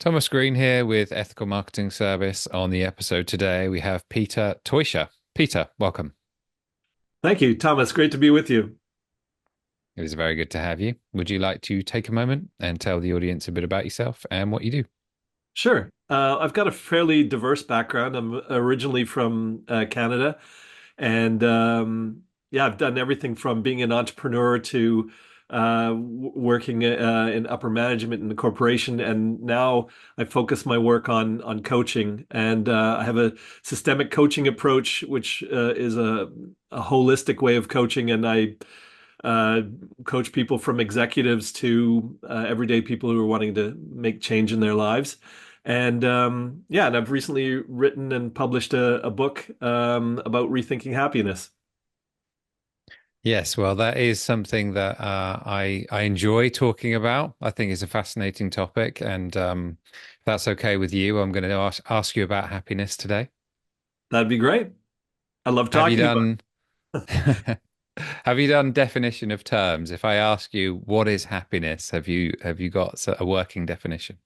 Thomas Green here with Ethical Marketing Service. On the episode today, we have Peter Teuscher. Peter, welcome. Thank you, Thomas. Great to be with you. It is very good to have you. Would you like to take a moment and tell the audience a bit about yourself and what you do? Sure. I've got a fairly diverse background. I'm originally from Canada, and yeah, I've done everything from being an entrepreneur to working in upper management in the corporation, and now I focus my work on coaching. And I have a systemic coaching approach, which is a holistic way of coaching, and I uh, coach people from executives to everyday people who are wanting to make change in their lives. And yeah, and I've recently written and published a book about rethinking happiness. Yes, well, that is something that I enjoy talking about. I think it's a fascinating topic, and if that's okay with you, I'm going to ask you about happiness today. That'd be great. I love Have you talking about done have you done definition of terms? If I ask you what is happiness, have you got a working definition?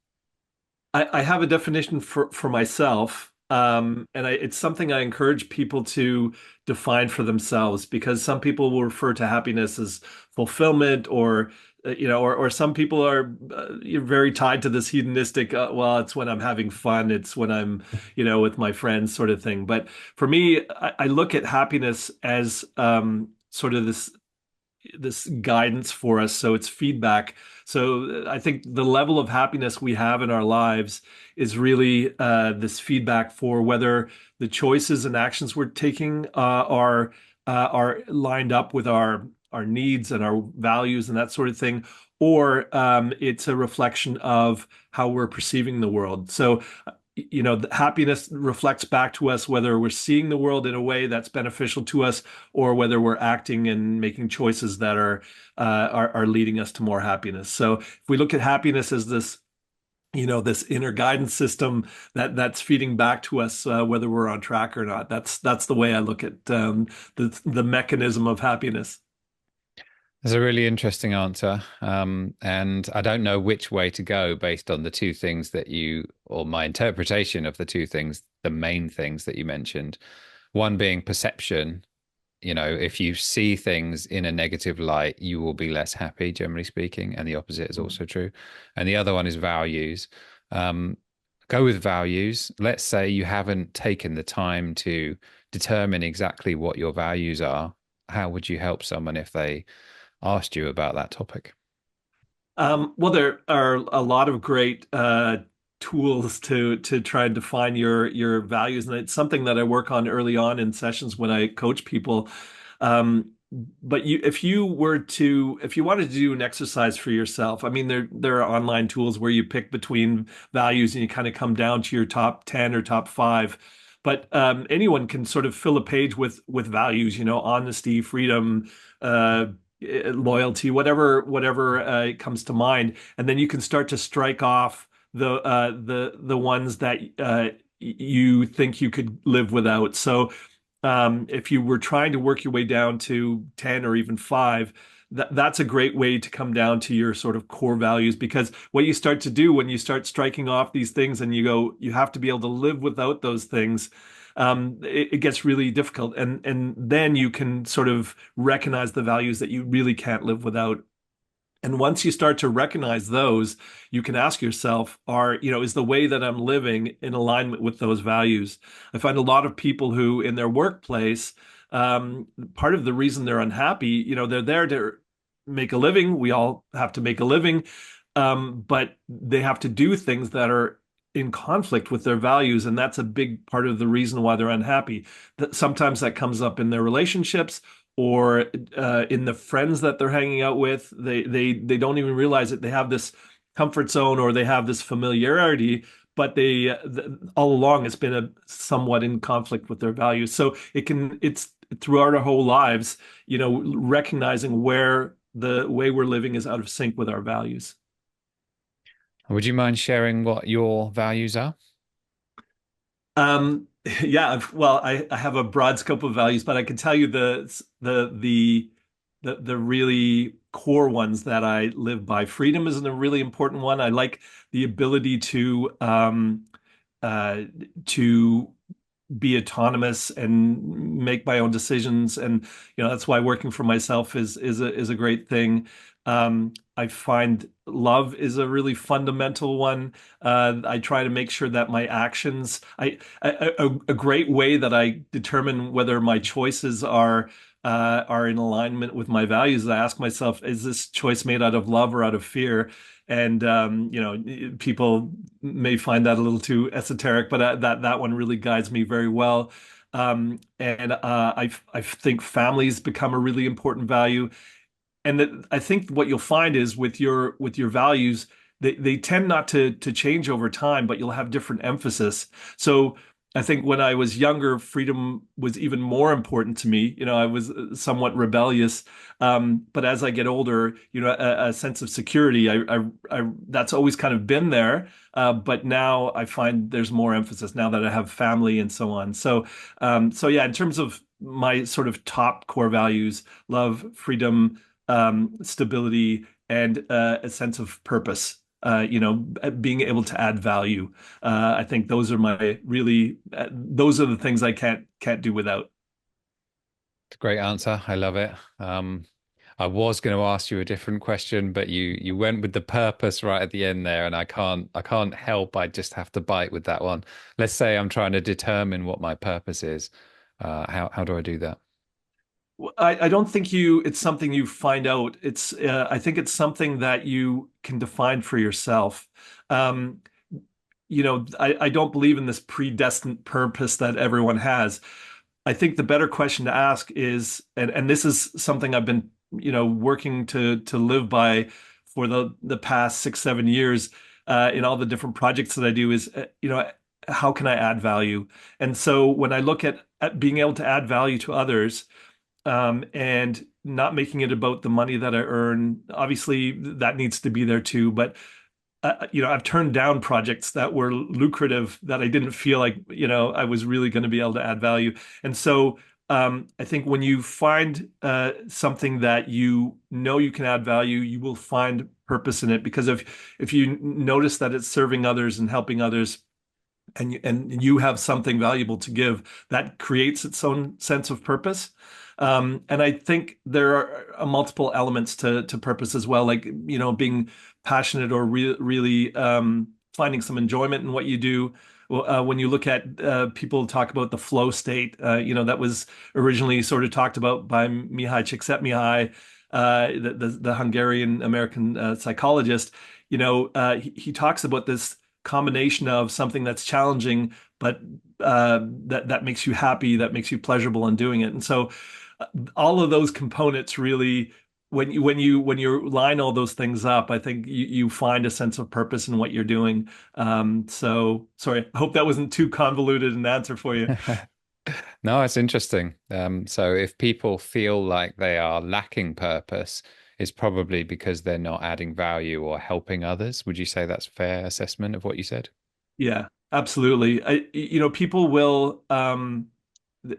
I have a definition for myself, and it's something I encourage people to define for themselves because some people will refer to happiness as fulfillment, or or some people are you're very tied to this hedonistic. Well, it's when I'm having fun, it's when I'm with my friends, sort of thing. But for me, I look at happiness as sort of this guidance for us. So it's feedback. So I think the level of happiness we have in our lives is really this feedback for whether the choices and actions we're taking are lined up with our needs and our values and that sort of thing, or it's a reflection of how we're perceiving the world. So the happiness reflects back to us whether we're seeing the world in a way that's beneficial to us or whether we're acting and making choices that are leading us to more happiness. So if we look at happiness as this inner guidance system that's feeding back to us whether we're on track or not. That's the way I look at the mechanism of happiness. That's a really interesting answer. And I don't know which way to go based on the two things that or my interpretation of the two things, the main things that you mentioned. One being perception. If you see things in a negative light, you will be less happy, generally speaking. And the opposite is also true. And the other one is values. Um, Go with values. Let's say you haven't taken the time to determine exactly what your values are. How would you help someone if they asked you about that topic? Well, there are a lot of great tools to try and define your values, and it's something that I work on early on in sessions when I coach people. Um, but if you wanted to do an exercise for yourself, I mean, there are online tools where you pick between values and you kind of come down to your top 10 or top five. But anyone can sort of fill a page with values, honesty, freedom, loyalty, whatever comes to mind, and then you can start to strike off the ones that you think you could live without. So if you were trying to work your way down to 10 or even five, that's a great way to come down to your sort of core values, because what you start to do when you start striking off these things and you go, you have to be able to live without those things. It gets really difficult, and then you can sort of recognize the values that you really can't live without. And once you start to recognize those, you can ask yourself, is the way that I'm living in alignment with those values? I find a lot of people who in their workplace, part of the reason they're unhappy, they're there to make a living. We all have to make a living. But they have to do things that are in conflict with their values, and that's a big part of the reason why they're unhappy. That sometimes that comes up in their relationships or in the friends that they're hanging out with. They don't even realize it. They have this comfort zone or they have this familiarity, but all along it's been somewhat in conflict with their values. So it's throughout our whole lives, recognizing where the way we're living is out of sync with our values. Would you mind sharing what your values are? Um, yeah, well, I have a broad scope of values, but I can tell you the the really core ones that I live by. Freedom is a really important one. I like the ability uh, to be autonomous and make my own decisions. And that's why working for myself is a great thing. I find love is a really fundamental one. I try to make sure that my actions, a great way that I determine whether my choices are in alignment with my values. I ask myself, is this choice made out of love or out of fear? And people may find that a little too esoteric, but that one really guides me very well. And I think families become a really important value. And that I think what you'll find is with your values, they tend not to change over time, but you'll have different emphasis. So I think when I was younger, freedom was even more important to me. I was somewhat rebellious, but as I get older, a sense of security, that's always kind of been there. But now I find there's more emphasis now that I have family and so on. So yeah, in terms of my sort of top core values, love, freedom, stability, and a sense of purpose. Being able to add value. I think those are my really those are the things I can't do without. It's a great answer. I love it. I was going to ask you a different question, but you went with the purpose right at the end there, and I can't help. I just have to bite with that one. Let's say I'm trying to determine what my purpose is. How do I do that? I don't think it's something you find out. I think it's something that you can define for yourself. Um, I don't believe in this predestined purpose that everyone has. I think the better question to ask is, and this is something I've been, working to live by for the past 6, 7 years, in all the different projects that I do is, how can I add value? And so when I look at being able to add value to others, and not making it about the money that I earn, obviously that needs to be there too. But I've turned down projects that were lucrative that I didn't feel like, I was really going to be able to add value. And so I think when you find something that you know you can add value, you will find purpose in it. Because if you notice that it's serving others and helping others, and you have something valuable to give, that creates its own sense of purpose. And I think there are multiple elements to purpose as well, like being passionate or really finding some enjoyment in what you do. Well, when you look at people talk about the flow state, that was originally sort of talked about by Mihai Csikszentmihalyi, the Hungarian American psychologist. He talks about this combination of something that's challenging, but that makes you happy, that makes you pleasurable in doing it. And so all of those components really, when you line all those things up, I think you find a sense of purpose in what you're doing. So sorry, I hope that wasn't too convoluted an answer for you. No, it's interesting. So if people feel like they are lacking purpose, it's probably because they're not adding value or helping others. Would you say that's a fair assessment of what you said? Yeah, absolutely. People will,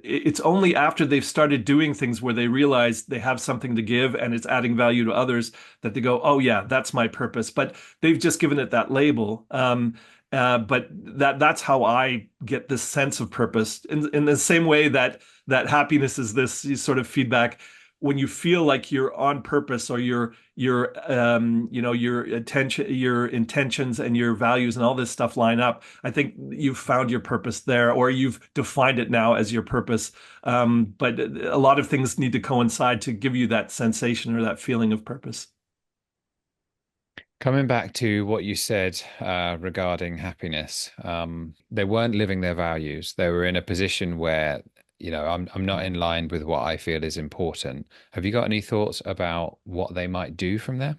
it's only after they've started doing things where they realize they have something to give and it's adding value to others that they go, oh yeah, that's my purpose. But they've just given it that label. But that's how I get this sense of purpose in the same way that happiness is this sort of feedback. When you feel like you're on purpose or your attention, your intentions and your values and all this stuff line up, I think you've found your purpose there, or you've defined it now as your purpose. But a lot of things need to coincide to give you that sensation or that feeling of purpose. Coming back to what you said regarding happiness, they weren't living their values. They were in a position where, I'm not in line with what I feel is important. Have you got any thoughts about what they might do from there?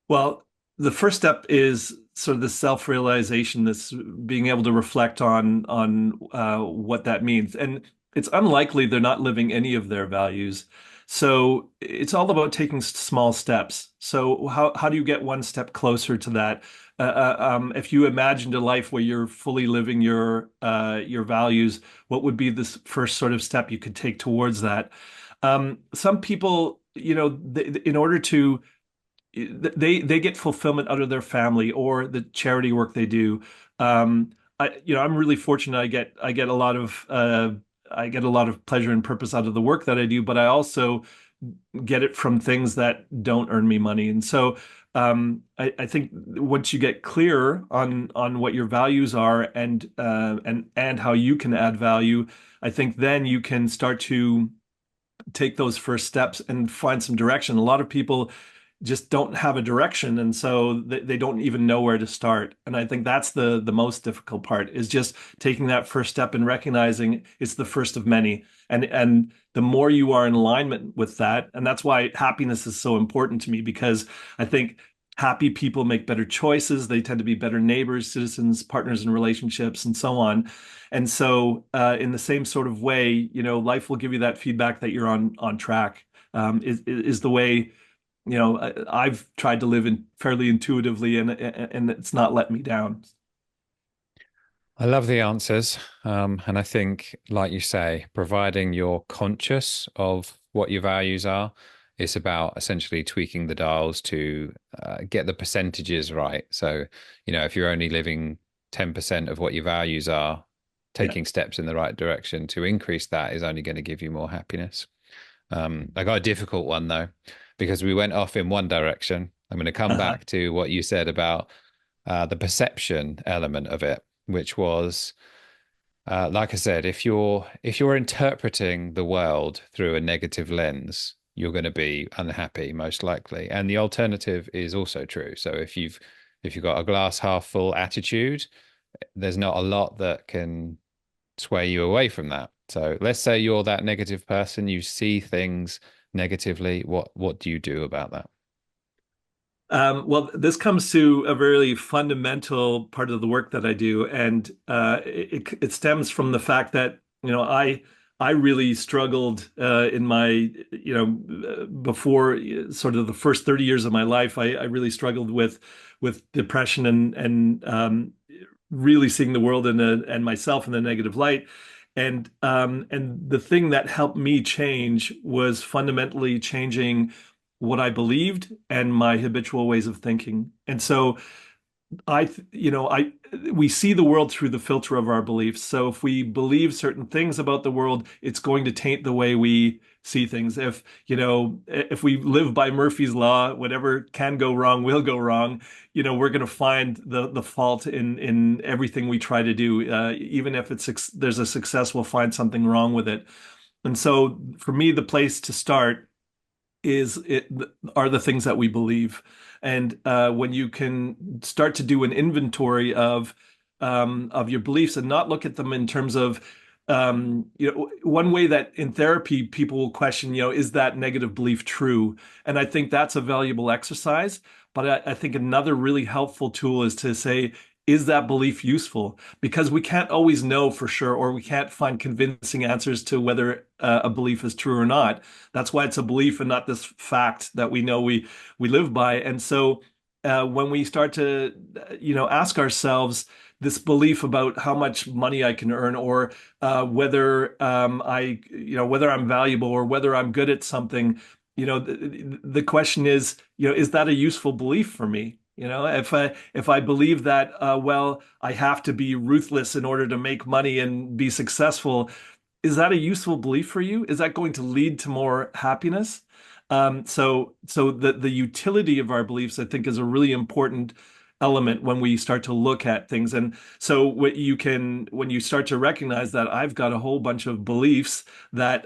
Well, the first step is sort of the self-realization, this being able to reflect on what that means. And it's unlikely they're not living any of their values. So it's all about taking small steps. So how do you get one step closer to that? If you imagined a life where you're fully living your values, what would be the first sort of step you could take towards that? Some people, in order to they get fulfillment out of their family or the charity work they do. I'm really fortunate. I get a lot of pleasure and purpose out of the work that I do, but I also get it from things that don't earn me money. And so I think once you get clear on what your values are and how you can add value, I think then you can start to take those first steps and find some direction. A lot of people just don't have a direction, and so they don't even know where to start. And I think that's the most difficult part, is just taking that first step and recognizing it's the first of many. And the more you are in alignment with that, and that's why happiness is so important to me, because I think happy people make better choices. They tend to be better neighbors, citizens, partners in relationships, and so on. And so, in the same sort of way, life will give you that feedback that you're on track. Is the way I've tried to live in fairly intuitively, and it's not let me down. I love the answers. And I think, like you say, providing you're conscious of what your values are, it's about essentially tweaking the dials to get the percentages right. So, if you're only living 10% of what your values are, Yeah. taking steps in the right direction to increase that is only going to give you more happiness. I got a difficult one though, because we went off in one direction. I'm going to come Uh-huh. back to what you said about the perception element of it, which was, like I said, if you're interpreting the world through a negative lens, you're going to be unhappy most likely. And the alternative is also true. So if you've got a glass half full attitude, there's not a lot that can sway you away from that. So let's say you're that negative person, you see things negatively. What do you do about that? Well, this comes to a very fundamental part of the work that I do, and it stems from the fact that I really struggled in my before sort of the first 30 years of my life. I really struggled with depression and really seeing the world and myself in a negative light. And the thing that helped me change was fundamentally changing what I believed and my habitual ways of thinking. And so we see the world through the filter of our beliefs. So if we believe certain things about the world, it's going to taint the way we see things. If we live by Murphy's law, whatever can go wrong will go wrong. We're going to find the fault in everything we try to do. Even if there's a success, we'll find something wrong with it. And so for me, the place to start is it are the things that we believe. And when you can start to do an inventory of your beliefs and not look at them in terms of one way that in therapy people will question, is that negative belief true? And I think that's a valuable exercise. But I think another really helpful tool is to say, is that belief useful? Because we can't always know for sure, or we can't find convincing answers to whether a belief is true or not. That's why it's a belief and not this fact that we know we live by. And so when we start to, ask ourselves this belief about how much money I can earn, or whether I'm valuable or whether I'm good at something, the question is that a useful belief for me? If I believe that, well, I have to be ruthless in order to make money and be successful, is that a useful belief for you? Is that going to lead to more happiness? So the utility of our beliefs, I think, is a really important element when we start to look at things. And so when you start to recognize that I've got a whole bunch of beliefs that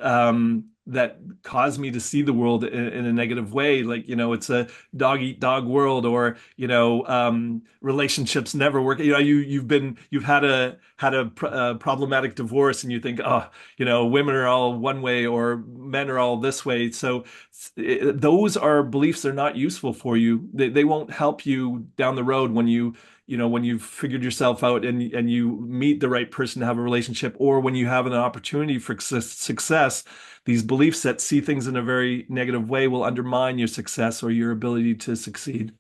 cause me to see the world in a negative way, like, it's a dog eat dog world, or relationships never work. You've had a problematic divorce, and you think, oh, women are all one way or men are all this way. So those are beliefs that are not useful for you. They won't help you down the road when you've figured yourself out and you meet the right person to have a relationship, or when you have an opportunity for success. These beliefs that see things in a very negative way will undermine your success or your ability to succeed.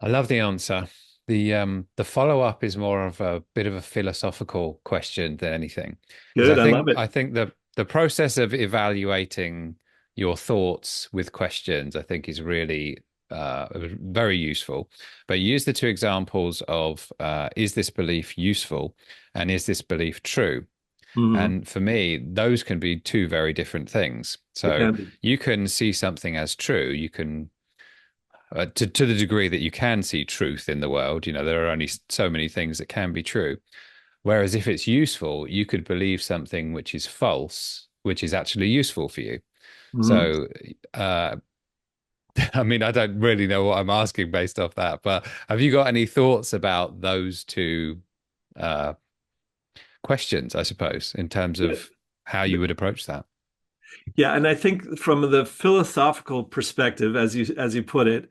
I love the answer. The follow-up is more of a bit of a philosophical question than anything. Because I Good, I love think it. I think the process of evaluating your thoughts with questions, I think, is really very useful. But use the two examples of is this belief useful and is this belief true? Hmm. And for me, those can be two very different things. It So can be. you can see something as true. You can, to the degree that you can see truth in the world, there are only so many things that can be true. Whereas if it's useful, you could believe something which is false, which is actually useful for you. Hmm. So, I mean, I don't really know what I'm asking based off that, but have you got any thoughts about those two uh, questions, I suppose, in terms Yeah. of how you would approach that? Yeah, and I think from the philosophical perspective, as you put it,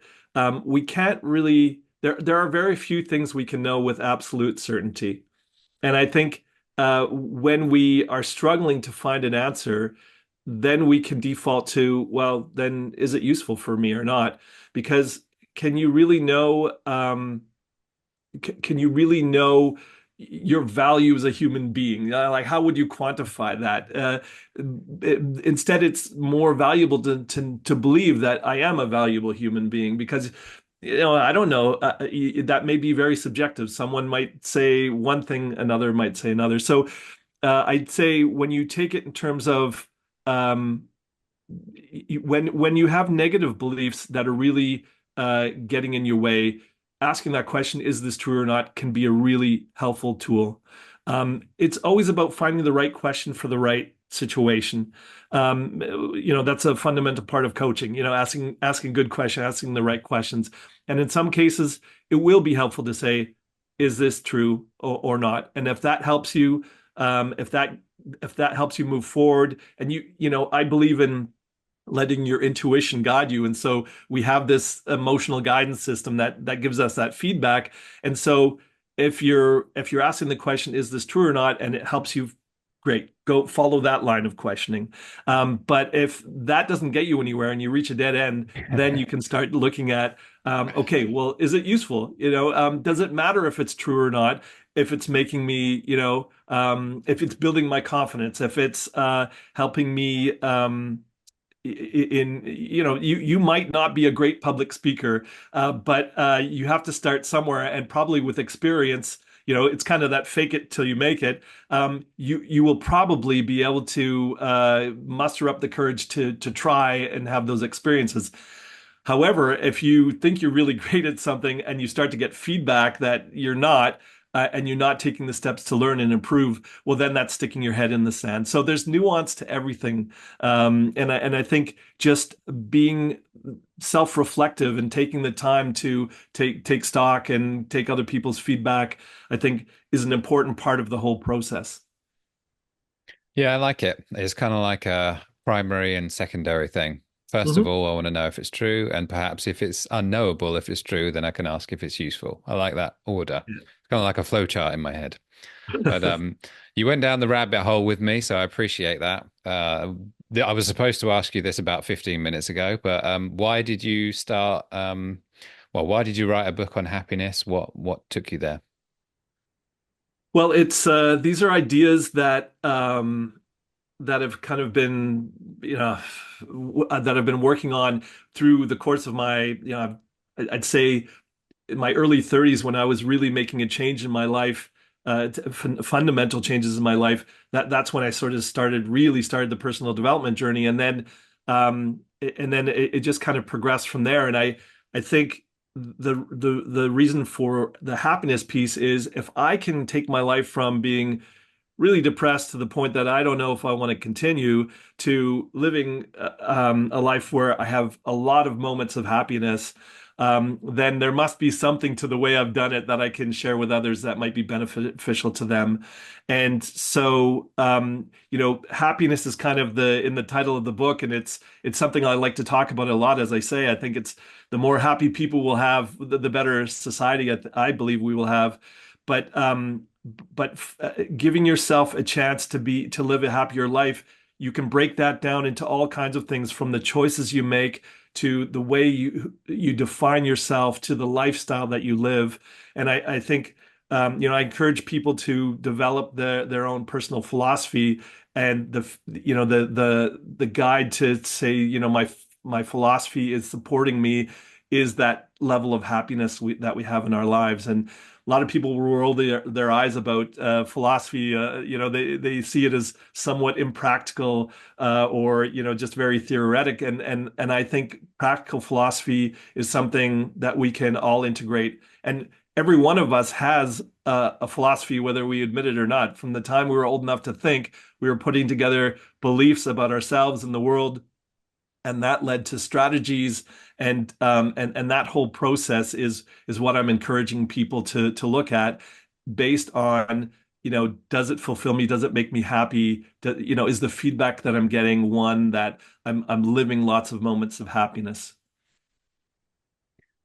we can't really there are very few things we can know with absolute certainty. And I think when we are struggling to find an answer, then we can default to, well, then is it useful for me or not? Because can you really know? Can you really know your value as a human being? Like, how would you quantify that? Instead, it's more valuable to believe that I am a valuable human being because, I don't know. That may be very subjective. Someone might say one thing, another might say another. So, I'd say when you take it in terms of um, when you have negative beliefs that are really getting in your way, asking that question, is this true or not, can be a really helpful tool. It's always about finding the right question for the right situation. That's a fundamental part of coaching, asking good questions, asking the right questions. And in some cases, it will be helpful to say, is this true or not? And if that helps you, if that helps you move forward, and I believe in letting your intuition guide you. And so we have this emotional guidance system that gives us that feedback. And so if you're asking the question, is this true or not, and it helps you, great, go follow that line of questioning. But if that doesn't get you anywhere and you reach a dead end, then you can start looking at, okay, well, is it useful? Does it matter if it's true or not? If it's making me, if it's building my confidence, if it's helping me you might not be a great public speaker, but you have to start somewhere, and probably with experience, it's kind of that fake it till you make it. You will probably be able to muster up the courage to try and have those experiences. However, if you think you're really great at something and you start to get feedback that you're not, and you're not taking the steps to learn and improve, well, then that's sticking your head in the sand. So there's nuance to everything. And I think just being self-reflective and taking the time to take stock and take other people's feedback, I think is an important part of the whole process. Yeah, I like it. It's kind of like a primary and secondary thing. First of Hmm. all, I want to know if it's true, and perhaps if it's unknowable if it's true, then I can ask if it's useful. I like that order. It's kind of like a flow chart in my head. But you went down the rabbit hole with me, so I appreciate that. I was supposed to ask you this about 15 minutes ago, but why did you start? Well, why did you write a book on happiness? What took you there? Well, it's these are ideas that have kind of been, that I've been working on through the course of my, I'd say in my early 30s when I was really making a change in my life, fundamental changes in my life. That's when I sort of really started the personal development journey, and then it just kind of progressed from there. And I think the reason for the happiness piece is if I can take my life from being really depressed to the point that I don't know if I want to continue to living a life where I have a lot of moments of happiness, then there must be something to the way I've done it that I can share with others that might be beneficial to them. And so, happiness is kind of in the title of the book, and it's something I like to talk about a lot. As I say, I think it's the more happy people will have, the better society I believe we will have. But giving yourself a chance to live a happier life, you can break that down into all kinds of things, from the choices you make to the way you define yourself to the lifestyle that you live. And I think I encourage people to develop their own personal philosophy and the guide to say, my philosophy is supporting me is that level of happiness that we have in our lives. And a lot of people will roll their eyes about philosophy. They see it as somewhat impractical, or just very theoretic. And I think practical philosophy is something that we can all integrate. And every one of us has a philosophy, whether we admit it or not. From the time we were old enough to think, we were putting together beliefs about ourselves and the world, and that led to strategies, and that whole process is what I'm encouraging people to look at, based on, does it fulfill me? Does it make me happy? Is the feedback that I'm getting one that I'm living lots of moments of happiness?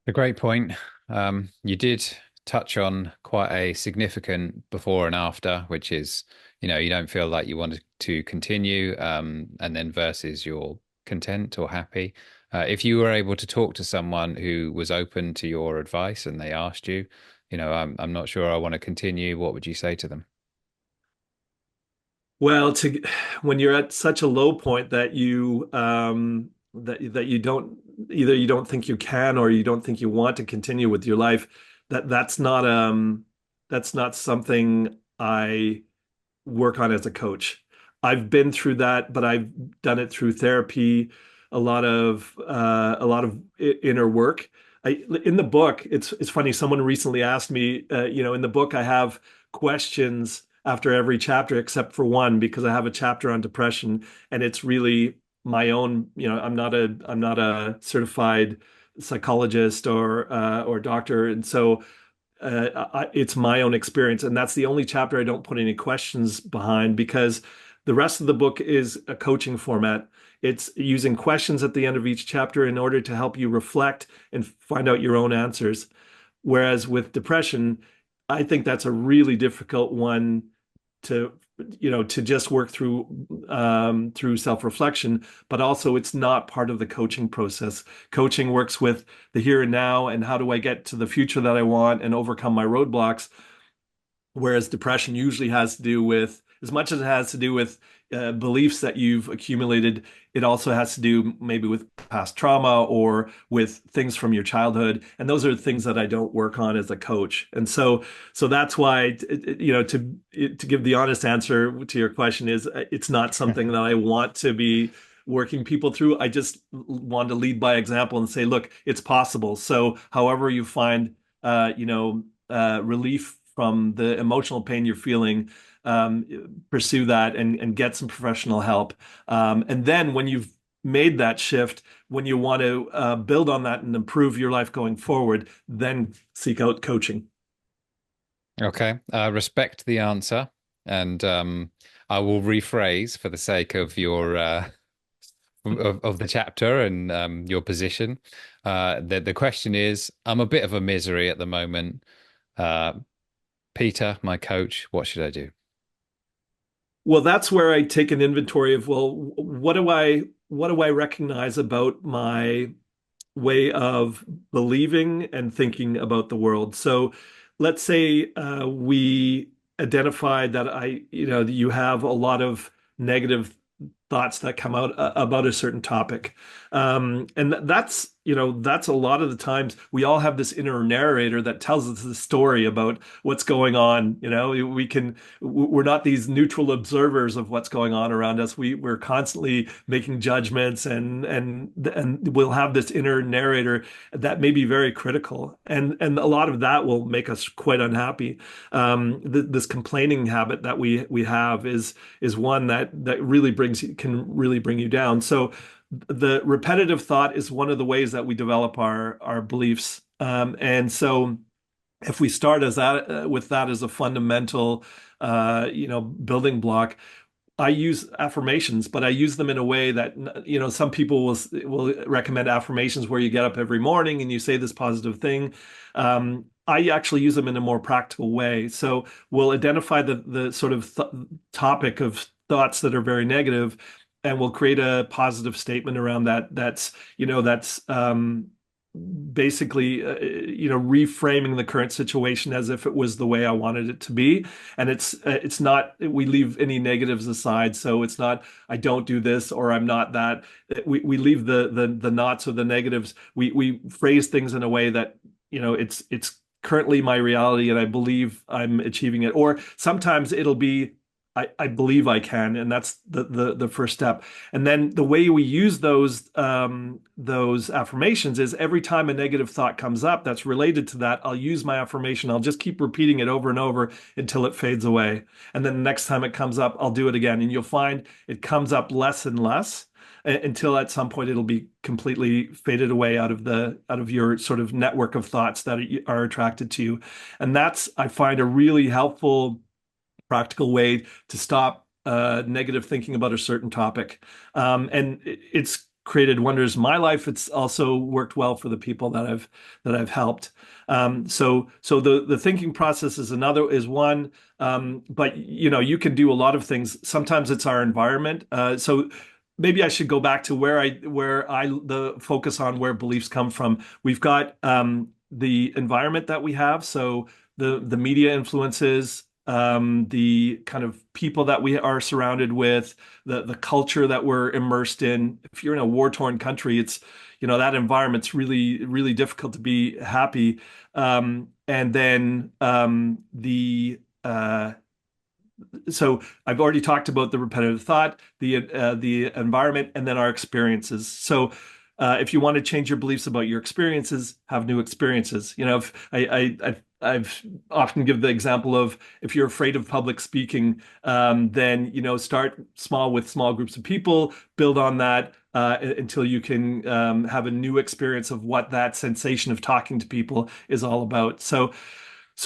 A great point. You did touch on quite a significant before and after, which is, you don't feel like you want to continue, and then versus you're content or happy. If you were able to talk to someone who was open to your advice and they asked you, I'm not sure I want to continue, what would you say to them? Well, when you're at such a low point that you don't, either you don't think you can, or you don't think you want to continue with your life, that's not something I work on as a coach. I've been through that, but I've done it through therapy, a lot of inner work. In the book, it's funny. Someone recently asked me, in the book, I have questions after every chapter except for one, because I have a chapter on depression, and it's really my own. I'm not a certified psychologist or doctor, and so it's my own experience, and that's the only chapter I don't put any questions behind, because the rest of the book is a coaching format. It's using questions at the end of each chapter in order to help you reflect and find out your own answers. Whereas with depression, I think that's a really difficult one to to just work through self-reflection, but also it's not part of the coaching process. Coaching works with the here and now, and how do I get to the future that I want and overcome my roadblocks. Whereas depression usually has to do with, as much as it has to do with beliefs that you've accumulated, it also has to do maybe with past trauma or with things from your childhood. And those are things that I don't work on as a coach. And so that's why, to give the honest answer to your question is, it's not something that I want to be working people through. I just want to lead by example and say, look, it's possible. So however you find, relief from the emotional pain you're feeling, pursue that, and get some professional help. And then when you've made that shift, when you want to build on that and improve your life going forward, then seek out coaching. Okay, respect the answer, and I will rephrase for the sake of your of the chapter and your position. The question is, I'm a bit of a misery at the moment. Uh, Peter, my coach, what should I do? Well, that's where I take an inventory of, well, what do I recognize about my way of believing and thinking about the world. So let's say we identified that you have a lot of negative thoughts that come out about a certain topic. And that's a lot of the times we all have this inner narrator that tells us the story about what's going on. We're not these neutral observers of what's going on around us. We're constantly making judgments, and we'll have this inner narrator that may be very critical. And a lot of that will make us quite unhappy. This complaining habit that we have is one that really can really bring you down. So the repetitive thought is one of the ways that we develop our beliefs. And so if we start with that as a fundamental, building block, I use affirmations, but I use them in a way that, some people will recommend affirmations where you get up every morning and you say this positive thing. I actually use them in a more practical way. So we'll identify the sort of topic of thoughts that are very negative, and we'll create a positive statement around that. That's basically reframing the current situation as if it was the way I wanted it to be. And it's not, we leave any negatives aside, so it's not I don't do this or I'm not that. We leave the nots or the negatives. We phrase things in a way that it's currently my reality and I believe I'm achieving it. Or sometimes it'll be I believe I can, and that's the first step. And then the way we use those affirmations is every time a negative thought comes up that's related to that, I'll use my affirmation. I'll just keep repeating it over and over until it fades away. And then the next time it comes up, I'll do it again. And you'll find it comes up less and less until at some point it'll be completely faded away out of your sort of network of thoughts that are attracted to you. And that's, I find, a really helpful practical way to stop negative thinking about a certain topic. And it's created wonders in my life. It's also worked well for the people that I've helped. So the thinking process is one, but you can do a lot of things. Sometimes it's our environment. So maybe I should go back to the focus on where beliefs come from. We've got the environment that we have. So the media influences, the kind of people that we are surrounded with, the culture that we're immersed in. If you're in a war-torn country, it's, that environment's really, really difficult to be happy. And then so I've already talked about the repetitive thought, the environment, and then our experiences. So if you want to change your beliefs about your experiences, have new experiences. If I've often give the example of if you're afraid of public speaking, then start small with small groups of people, build on that until you can have a new experience of what that sensation of talking to people is all about. So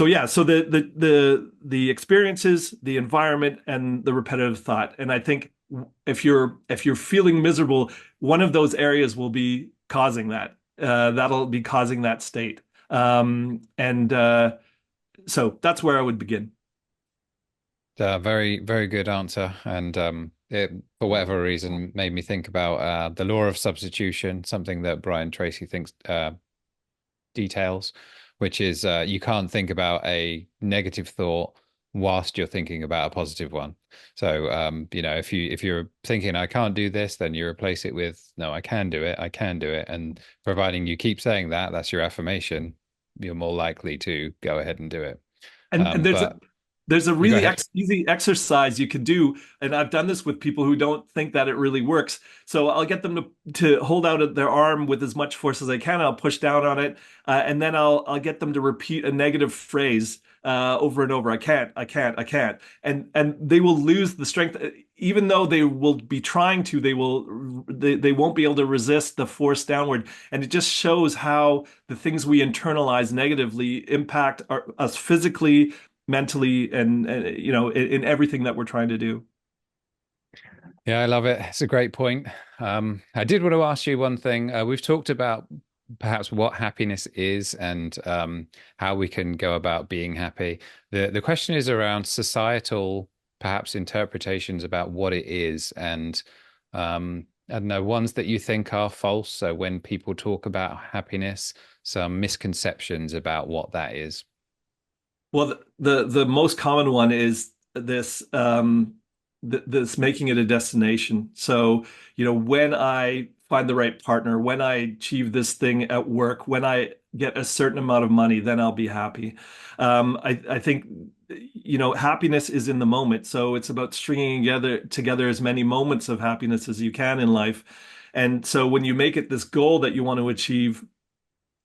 yeah, so the experiences, the environment, and the repetitive thought. And I think if you're feeling miserable, one of those areas will be causing that. That'll be causing that state. And so that's where I would begin. Very, very good answer. And it, for whatever reason, made me think about the law of substitution, something that Brian Tracy thinks details, which is you can't think about a negative thought whilst you're thinking about a positive one. So, if you're thinking I can't do this, then you replace it with no, I can do it, I can do it, and providing you keep saying that, that's your affirmation, you're more likely to go ahead and do it. And But there's a you go really ahead. easy exercise you can do, and I've done this with people who don't think that it really works. So I'll get them to hold out their arm with as much force as I can. I'll push down on it, and then I'll get them to repeat a negative phrase over and over. I can't, I can't, I can't, and they will lose the strength. Even though they will be trying to, they won't be able to resist the force downward. And it just shows how the things we internalize negatively impact us physically, mentally, and in everything that we're trying to do. Yeah, I love it. It's a great point. I did want to ask you one thing. We've talked about perhaps what happiness is and how we can go about being happy. The question is around societal, perhaps interpretations about what it is, and I don't know, ones that you think are false. So when people talk about happiness, some misconceptions about what that is. Well, the most common one is this this making it a destination. So, when I find the right partner, when I achieve this thing at work, when I get a certain amount of money, then I'll be happy. I think happiness is in the moment. So it's about stringing together as many moments of happiness as you can in life. And so when you make it this goal that you want to achieve,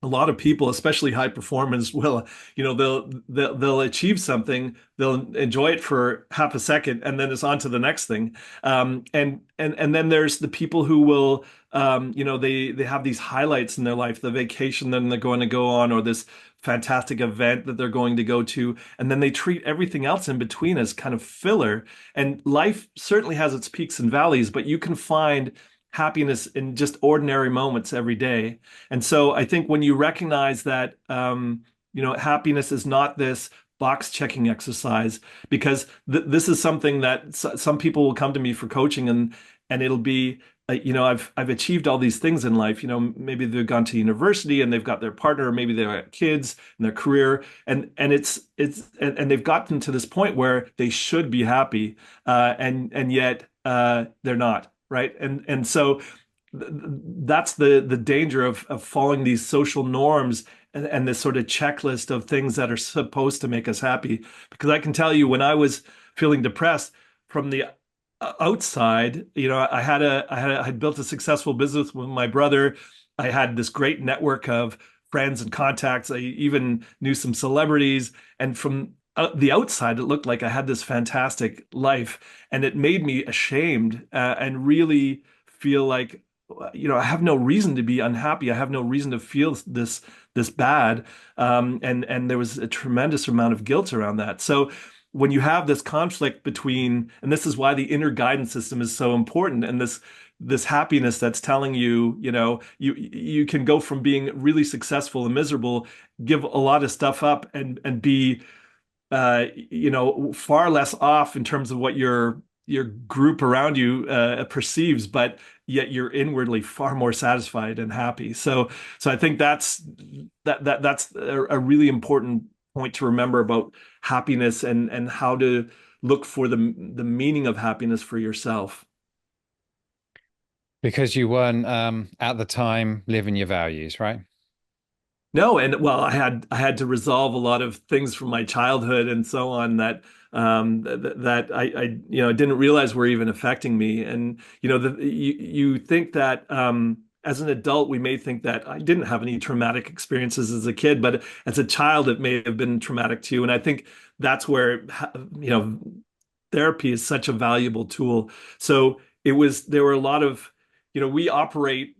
a lot of people, especially high performers, will, they'll achieve something, they'll enjoy it for half a second, and then it's on to the next thing. And then there's the people who will, they have these highlights in their life, the vacation that they're going to go on, or this fantastic event that they're going to go to, and then they treat everything else in between as kind of filler. And life certainly has its peaks and valleys, but you can find happiness in just ordinary moments every day. And so I think when you recognize that, happiness is not this box checking exercise, because this is something that some people will come to me for coaching, and it'll be I've achieved all these things in life. Maybe they've gone to university and they've got their partner, or maybe they've got kids and their career, and they've gotten to this point where they should be happy, and yet they're not, right? And so that's the danger of following these social norms and this sort of checklist of things that are supposed to make us happy. Because I can tell you, when I was feeling depressed from the outside, I had built a successful business with my brother. I had this great network of friends and contacts. I even knew some celebrities, and from the outside, it looked like I had this fantastic life, and it made me ashamed, and really feel like, I have no reason to be unhappy. I have no reason to feel this bad, and there was a tremendous amount of guilt around that. So when you have this conflict between, and this is why the inner guidance system is so important, and this happiness that's telling you, you can go from being really successful and miserable, give a lot of stuff up, and be far less off in terms of what your group around you perceives, but yet you're inwardly far more satisfied and happy. So I think that's a really important point to remember about happiness, and how to look for the meaning of happiness for yourself. Because you weren't at the time living your values, right? No, and well, I had to resolve a lot of things from my childhood and so on, that I didn't realize were even affecting me. And you think that, as an adult, we may think that I didn't have any traumatic experiences as a kid, but as a child it may have been traumatic too. And I think that's where, you know therapy is such a valuable tool. So there were a lot of, we operate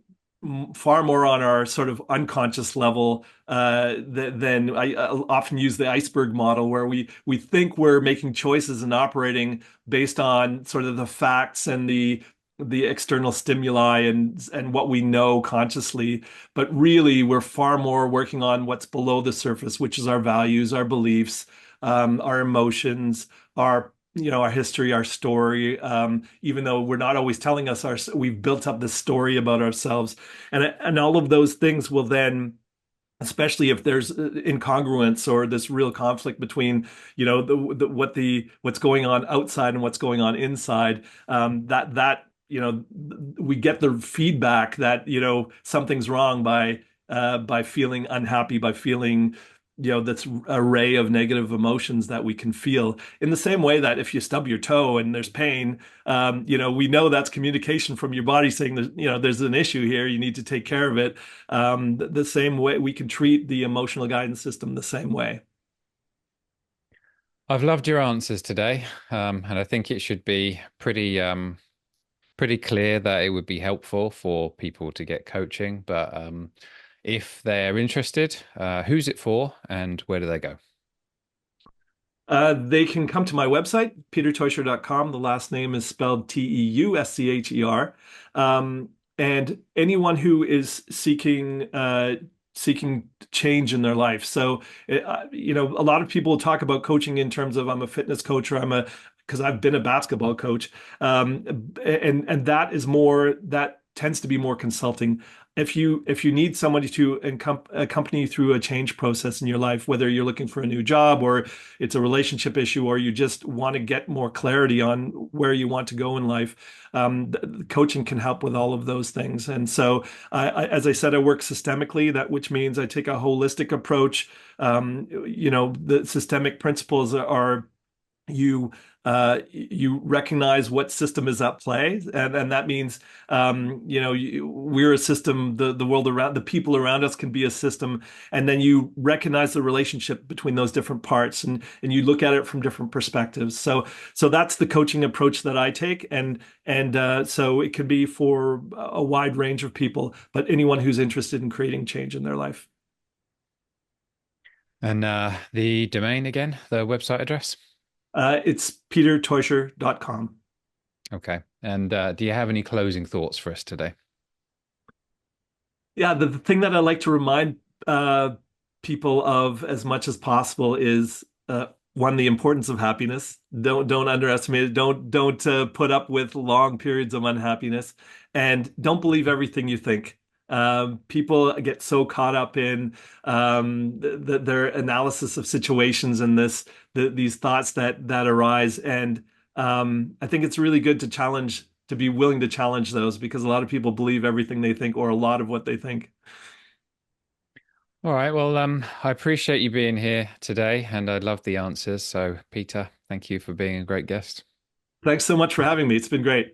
far more on our sort of unconscious level, than I often use the iceberg model, where we think we're making choices and operating based on sort of the facts and the external stimuli and what we know consciously, but really we're far more working on what's below the surface, which is our values, our beliefs, our emotions, our history, our story. Even though we're not always telling us we've built up this story about ourselves, and all of those things will then, especially if there's incongruence or this real conflict between, what's going on outside and what's going on inside, that we get the feedback that something's wrong by feeling unhappy, by feeling this array of negative emotions that we can feel. In the same way that if you stub your toe and there's pain, we know that's communication from your body saying there's an issue here, you need to take care of it. The same way we can treat the emotional guidance system the same way. I've loved your answers today, and I think it should be pretty clear that it would be helpful for people to get coaching. But if they're interested, who's it for and where do they go? They can come to my website, peterteuscher.com. The last name is spelled Teuscher. And anyone who is seeking change in their life. So, a lot of people talk about coaching in terms of, I'm a fitness coach, or because I've been a basketball coach. And that tends to be more consulting. If you need somebody to accompany you through a change process in your life, whether you're looking for a new job, or it's a relationship issue, or you just want to get more clarity on where you want to go in life, the coaching can help with all of those things. And so, as I said, I work systemically, which means I take a holistic approach. The systemic principles are, you recognize what system is at play, and that means, we're a system. The world around, the people around us can be a system, and then you recognize the relationship between those different parts, and you look at it from different perspectives. So that's the coaching approach that I take, and so it could be for a wide range of people, but anyone who's interested in creating change in their life. And the domain again, the website address? It's peterteuscher.com. Okay. And do you have any closing thoughts for us today? Yeah, the thing that I like to remind people of as much as possible is, one, the importance of happiness. Don't underestimate it. Don't put up with long periods of unhappiness. and don't believe everything you think. People get so caught up in their analysis of situations and these thoughts that arise. And I think it's really good to be willing to challenge those, because a lot of people believe everything they think, or a lot of what they think. All right. Well, I appreciate you being here today, and I love the answers. So, Peter, thank you for being a great guest. Thanks so much for having me. It's been great.